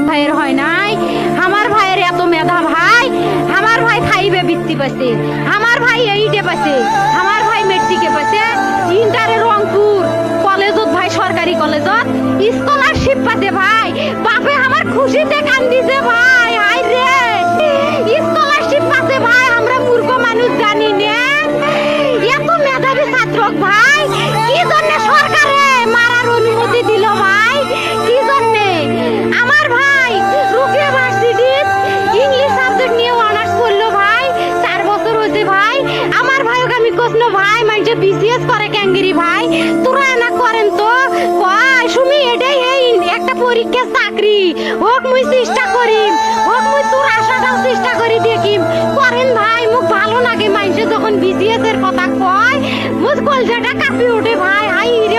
ভাইয়ের হয় নাই। আমার ভাইয়ের এত মেধা ভাই, আমার ভাই খাইবে বৃত্তি পাচ্ছে, আমার ভাই এইটে পাচ্ছে, আমার ভাই মেট্রিকে পাচ্ছে, ইন্টারে রংপুর কলেজত ভাই সরকারি কলেজত স্কলারশিপ পাচ্ছে ভাই। বাপে আমার খুশিতে কান্দিছে ভাই, হাই রে স্কলারশিপ পাচ্ছে ভাই। আমরা মূর্খ মানুষ জানি না এত মেধাবী ছাত্র ভাই কি জন্য সরকারে মারার অনুমতি দিল ভাই, কি জন্য? আমার ভাই রুকিয়া ভার্সিটি ইংলিশ সাবজেক্ট নিয়ে অনার্স করলো ভাই, 4 বছর হয়েছে ভাই। আমার ভাইকে আমি কষ্ট ভাই মানে বিসিএস করে ক্যাঙ্গিরি ভাই, তোরা না করেন তো কয় সুমি এটাই এই একটা পরীক্ষা চাকরি হোক মুই চেষ্টা করি, হোক মুই তোর আশাটাও চেষ্টা করি দেখি করেন ভাই। মুখ ভালো লাগে মানুষে যখন বিসিএস এর কথা কয়, মুখ কলজাটা কাঁপি ওঠে ভাই। হাই রে